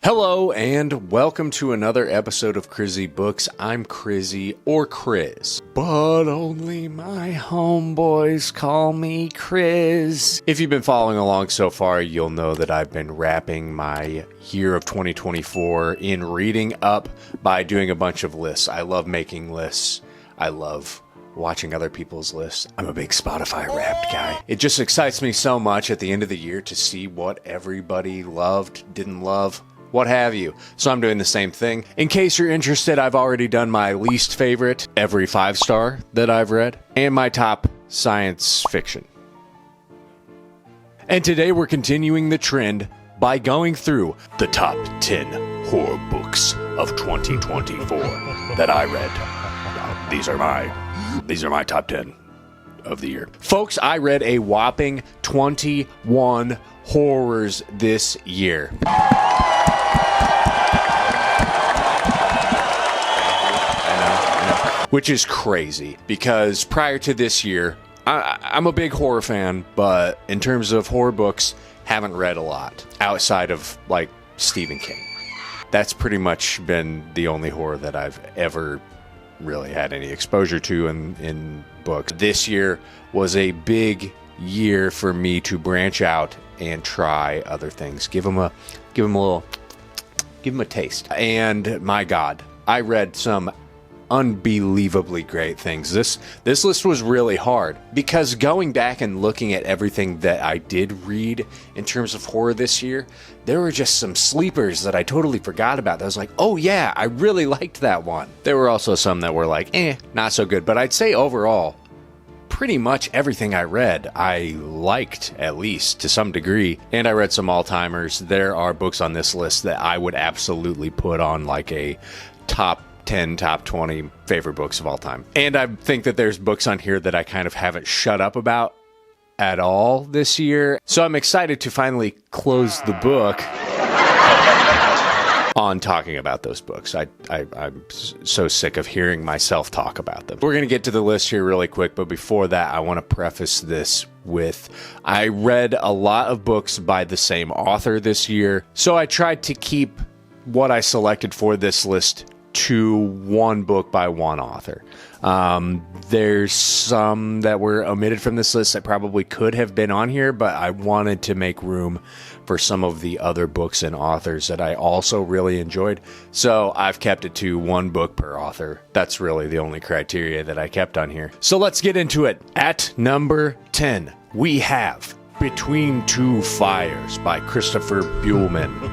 Hello and welcome to another episode of Crizzy Books. I'm Crizzy, or Criz, but only my homeboys call me Criz. If you've been following along so far, you'll know that I've been wrapping my year of 2024 in reading up by doing a bunch of lists. I love making lists. I love watching other people's lists. I'm a big Spotify Wrapped guy. It just excites me so much at the end of the year to see what everybody loved, didn't love, what have you. So I'm doing the same thing. In case you're interested, I've already done my least favorite, every 5-star that I've read, and my top science fiction. And today we're continuing the trend by going through the top 10 horror books of 2024 that I read. These are my top 10 of the year. Folks, I read a whopping 21 horrors this year. Which is crazy, because prior to this year, I'm a big horror fan, but in terms of horror books, haven't read a lot outside of, like, Stephen King. That's pretty much been the only horror that I've ever really had any exposure to in books. This year was a big year for me to branch out and try other things. Give them a taste. And my God, I read some unbelievably great things. This list was really hard because going back and looking at everything that I did read in terms of horror this year, there were just some sleepers that I totally forgot about. That I was like, oh yeah, I really liked that one. There were also some that were like, not so good. But I'd say overall, pretty much everything I read, I liked, at least to some degree. And I read some all-timers. There are books on this list that I would absolutely put on like a top 10, top 20 favorite books of all time. And I think that there's books on here that I kind of haven't shut up about at all this year. So I'm excited to finally close the book on talking about those books. I'm so sick of hearing myself talk about them. We're going to get to the list here really quick, but before that, I want to preface this with, I read a lot of books by the same author this year, so I tried to keep what I selected for this list to one book by one author. There's some that were omitted from this list that probably could have been on here, but I wanted to make room for some of the other books and authors that I also really enjoyed. So I've kept it to one book per author. That's really the only criteria that I kept on here. So let's get into it. At number 10, we have Between Two Fires by Christopher Buehlman.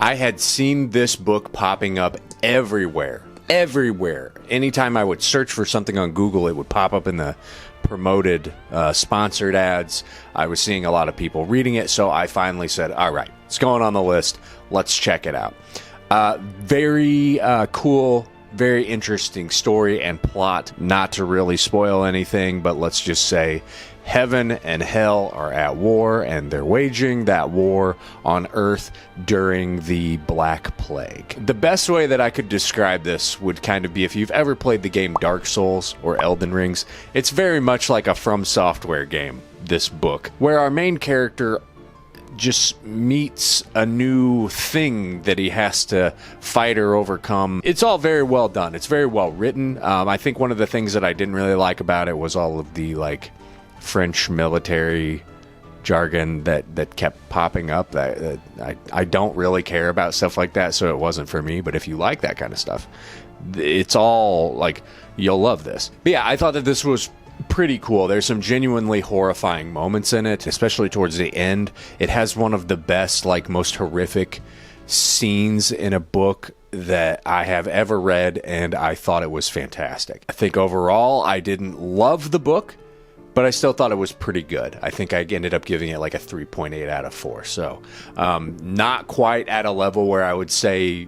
I had seen this book popping up everywhere. Anytime I would search for something on Google, it would pop up in the promoted, sponsored ads. I was seeing a lot of people reading it, so I finally said, all right, it's going on the list. Let's check it out. Very cool, very interesting story and plot. Not to really spoil anything, but let's just say heaven and hell are at war, and they're waging that war on Earth during the Black Plague. The best way that I could describe this would kind of be if you've ever played the game Dark Souls or Elden Rings. It's very much like a From Software game, this book, where our main character just meets a new thing that he has to fight or overcome. It's all very well done. It's very well written. I think one of the things that I didn't really like about it was all of the, like, French military jargon that kept popping up. I don't really care about stuff like that, so it wasn't for me. But if you like that kind of stuff, it's all, like, you'll love this. But yeah, I thought that this was pretty cool. There's some genuinely horrifying moments in it, especially towards the end. It has one of the best, like, most horrific scenes in a book that I have ever read, and I thought it was fantastic. I think overall I didn't love the book, but I still thought it was pretty good. I think I ended up giving it like a 3.8 out of 4. So not quite at a level where I would say,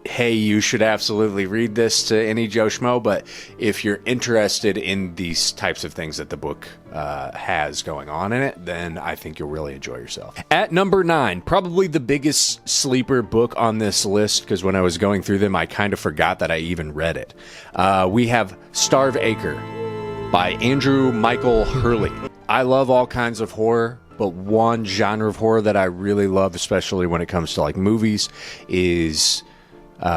hey, you should absolutely read this to any Joe Schmo. But if you're interested in these types of things that the book has going on in it, then I think you'll really enjoy yourself. At number 9, probably the biggest sleeper book on this list, because when I was going through them, I kind of forgot that I even read it. We have Starve Acre by Andrew Michael Hurley. I love all kinds of horror, but one genre of horror that I really love, especially when it comes to like movies, is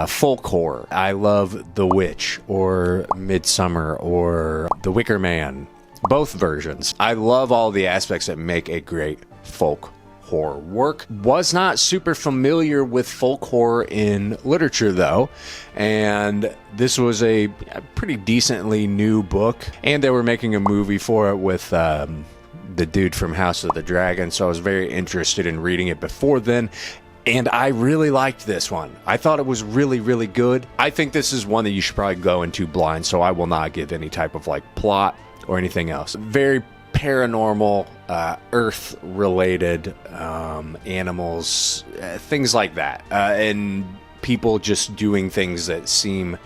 folk horror. I love The Witch or Midsummer or The Wicker Man, both versions. I love all the aspects that make a great folk horror work. Was not super familiar with folk horror in literature though, and this was a pretty decently new book, and they were making a movie for it with the dude from House of the Dragon, so I was very interested in reading it before then. And I really liked this one. I thought it was really, really good. I think this is one that you should probably go into blind, so I will not give any type of like plot or anything else. Very paranormal, earth-related animals, things like that. And people just doing things that seem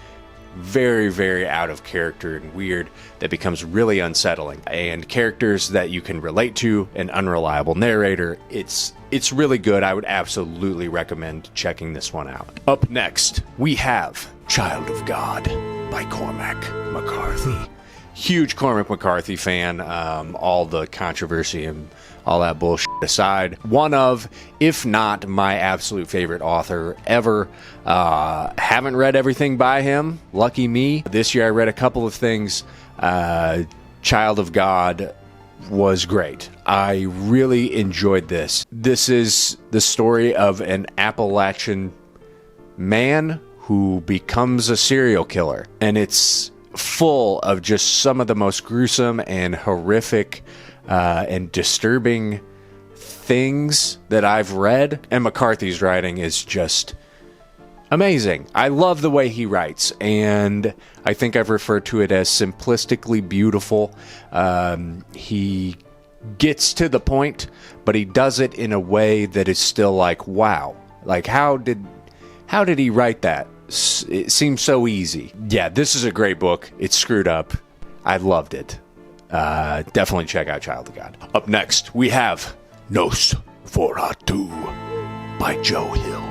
very, very out of character and weird, that becomes really unsettling. And characters that you can relate to, an unreliable narrator. It's really good. I would absolutely recommend checking this one out. Up next, we have Child of God by Cormac McCarthy. Huge Cormac McCarthy fan. All the controversy and all that bullshit aside, one of, if not my absolute favorite author ever. Haven't read everything by him. Lucky me. This year I read a couple of things. Child of God was great. I really enjoyed this. This is the story of an Appalachian man who becomes a serial killer, and it's full of just some of the most gruesome and horrific and disturbing things that I've read. And McCarthy's writing is just amazing. I love the way he writes, and I think I've referred to it as simplistically beautiful. He gets to the point, but he does it in a way that is still like, wow. Like, how did he write that? It seems so easy. Yeah, this is a great book. It's screwed up. I loved it. Definitely check out Child of God. Up next, we have Nosferatu by Joe Hill.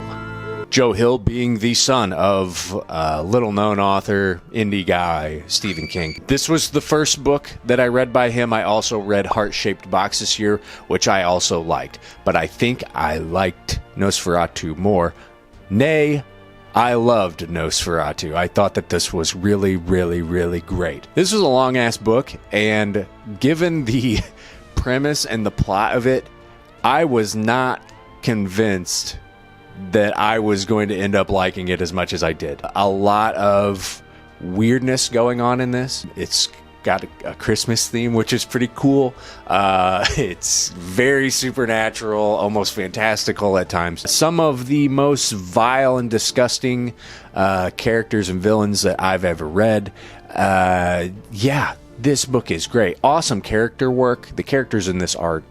Joe Hill being the son of little-known author, indie guy, Stephen King. This was the first book that I read by him. I also read Heart-Shaped Box this year, which I also liked. But I think I liked Nosferatu more. Nay, I loved Nosferatu. I thought that this was really, really, really great. This was a long-ass book, and given the premise and the plot of it, I was not convinced that I was going to end up liking it as much as I did. A lot of weirdness going on in this. It's got a Christmas theme, which is pretty cool. It's very supernatural, almost fantastical at times. Some of the most vile and disgusting characters and villains that I've ever read. Yeah, this book is great. Awesome character work. The characters in this are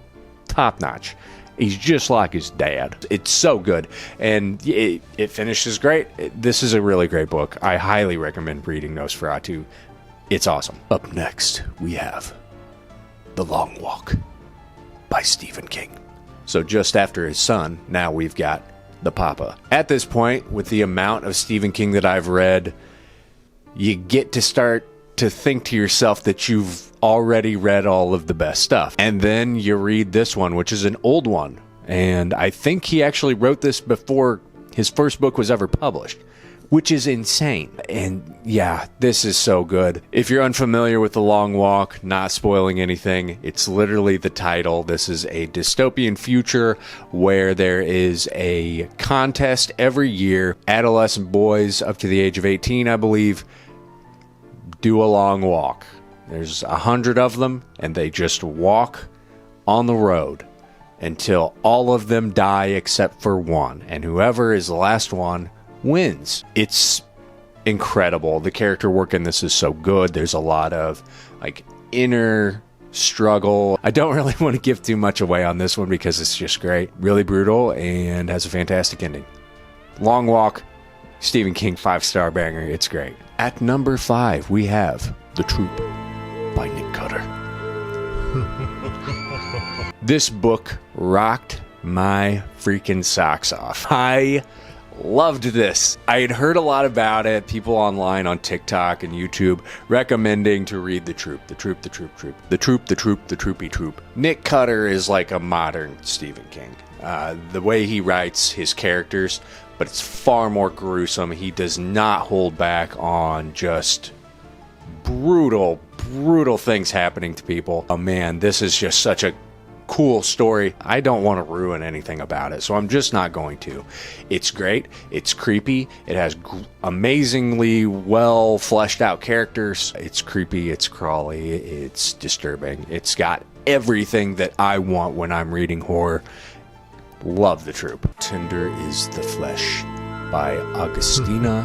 top-notch. He's just like his dad. It's so good. And it finishes great. This is a really great book. I highly recommend reading Nosferatu. It's awesome. Up next, we have The Long Walk by Stephen King. So just after his son, now we've got the Papa. At this point, with the amount of Stephen King that I've read, you get to start to think to yourself that you've already read all of the best stuff. And then you read this one, which is an old one. And I think he actually wrote this before his first book was ever published, which is insane. And yeah, this is so good. If you're unfamiliar with The Long Walk, not spoiling anything, it's literally the title. This is a dystopian future where there is a contest every year. Adolescent boys up to the age of 18, I believe, do a long walk. There's 100 of them, and they just walk on the road until all of them die except for one. And whoever is the last one wins. It's incredible. The character work in this is so good. There's a lot of like inner struggle. I don't really want to give too much away on this one because it's just great. Really brutal and has a fantastic ending. Long Walk, Stephen King 5-star banger. It's great. At number 5, we have The Troop by Nick Cutter. This book rocked my freaking socks off. I Loved this. I had heard a lot about it. People online on TikTok and YouTube recommending to read The Troop. The Troop, The Troop, Troop. The Troop, The Troop, The Troopy Troop. Nick Cutter is like a modern Stephen King. The way he writes his characters, but it's far more gruesome. He does not hold back on just brutal things happening to people. Oh man, this is just such a cool story. I don't want to ruin anything about it, so I'm just not going to. It's great. It's creepy. It has amazingly well fleshed out characters. It's creepy. It's crawly. It's disturbing. It's got everything that I want when I'm reading horror. Love The Troop. Tinder is the Flesh by Agustina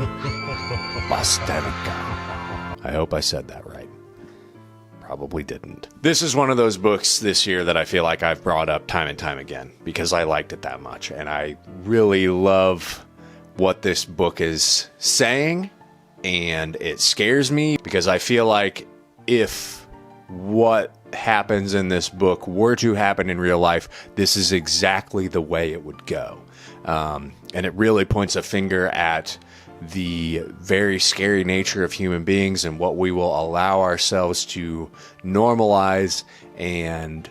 Basterrica. I hope I said that right. Probably didn't. This is one of those books this year that I feel like I've brought up time and time again because I liked it that much, and I really love what this book is saying, and it scares me because I feel like if what happens in this book were to happen in real life, this is exactly the way it would go. And it really points a finger at the very scary nature of human beings and what we will allow ourselves to normalize and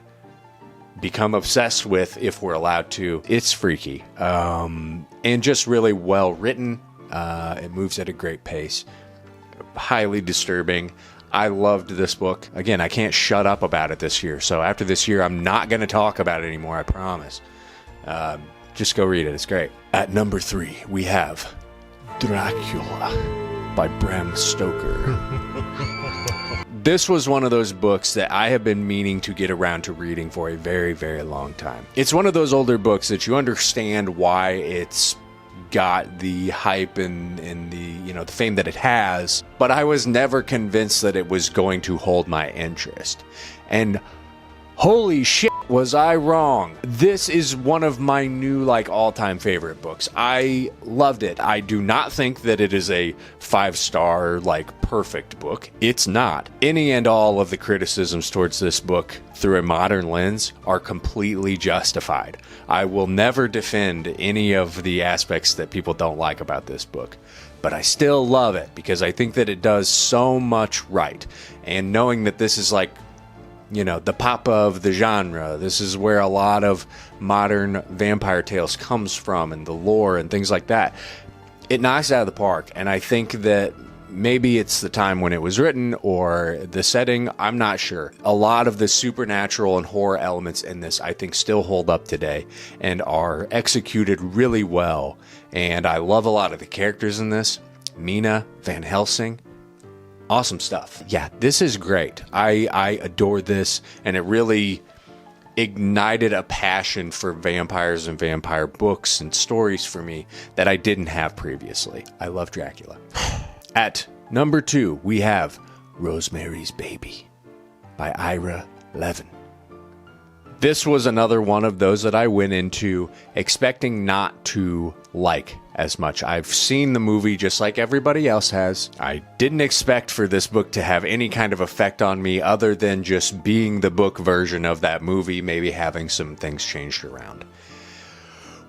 become obsessed with if we're allowed to. It's freaky, and just really well written. It moves at a great pace. Highly disturbing. I loved this book. Again, I can't shut up about it this year. So after this year, I'm not going to talk about it anymore, I promise. Just go read it. It's great. At number 3, we have Dracula by Bram Stoker. This was one of those books that I have been meaning to get around to reading for a very, very long time. It's one of those older books that you understand why it's got the hype and the the fame that it has, but I was never convinced that it was going to hold my interest. And holy shit, was I wrong. This is one of my new all-time favorite books. I loved it. I do not think that it is a 5-star perfect book. It's not. Any and all of the criticisms towards this book through a modern lens are completely justified. I will never defend any of the aspects that people don't like about this book, but I still love it because I think that it does so much right. And knowing that this is the papa of the genre. This is where a lot of modern vampire tales comes from, and the lore and things like that. It knocks it out of the park, and I think that maybe it's the time when it was written or the setting. I'm not sure. A lot of the supernatural and horror elements in this, I think, still hold up today and are executed really well. And I love a lot of the characters in this. Mina, Van Helsing. Awesome stuff. Yeah, this is great. I adore this, and it really ignited a passion for vampires and vampire books and stories for me that I didn't have previously. I love Dracula. At number 2, we have Rosemary's Baby by Ira Levin. This was another one of those that I went into expecting not to like as much. I've seen the movie just like everybody else has. I didn't expect for this book to have any kind of effect on me other than just being the book version of that movie, maybe having some things changed around.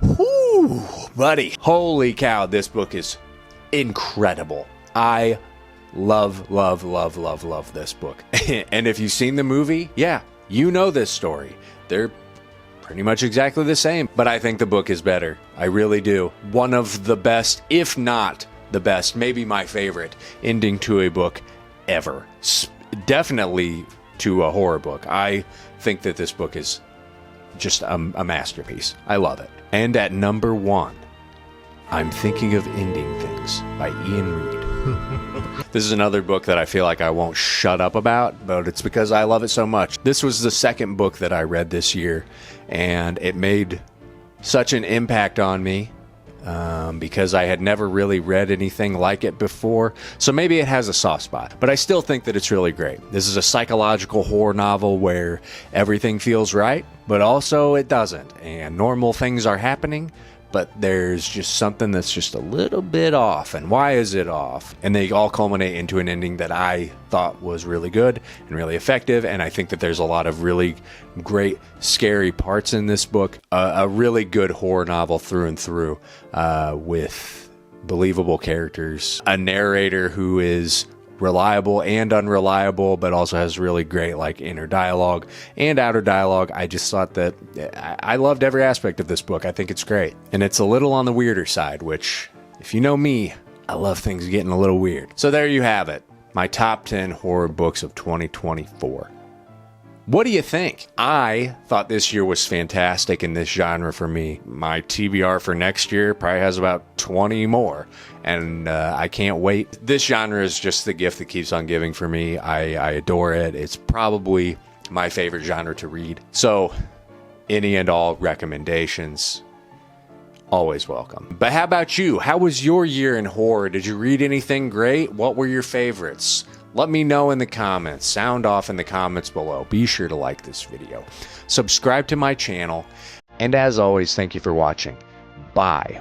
Whoo, buddy. Holy cow, this book is incredible. I love this book. And if you've seen the movie, yeah, you know this story. They're pretty much exactly the same, but I think the book is better. I really do. One of the best, if not the best, maybe my favorite ending to a book ever. Definitely to a horror book. I think that this book is just a masterpiece. I love it. And at number 1, I'm Thinking of Ending Things by Ian Reid. This is another book that I feel like I won't shut up about, but it's because I love it so much. This was the second book that I read this year, and it made such an impact on me because I had never really read anything like it before. So maybe it has a soft spot, but I still think that it's really great. This is a psychological horror novel where everything feels right, but also it doesn't, and normal things are happening, but there's just something that's just a little bit off. And why is it off? And they all culminate into an ending that I thought was really good and really effective. And I think that there's a lot of really great, scary parts in this book. A really good horror novel through and through, with believable characters, a narrator who is reliable and unreliable, but also has really great like inner dialogue and outer dialogue. I just thought that I loved every aspect of this book. I think it's great. And it's a little on the weirder side, which, if you know me, I love things getting a little weird. So there you have it. My top 10 horror books of 2024. What do you think? I thought this year was fantastic in this genre for me. My TBR for next year probably has about 20 more, and I can't wait. This genre is just the gift that keeps on giving for me. I adore it. It's probably my favorite genre to read. So any and all recommendations, always welcome. But how about you? How was your year in horror? Did you read anything great? What were your favorites? Let me know in the comments. Sound off in the comments below. Be sure to like this video. Subscribe to my channel. And as always, thank you for watching. Bye.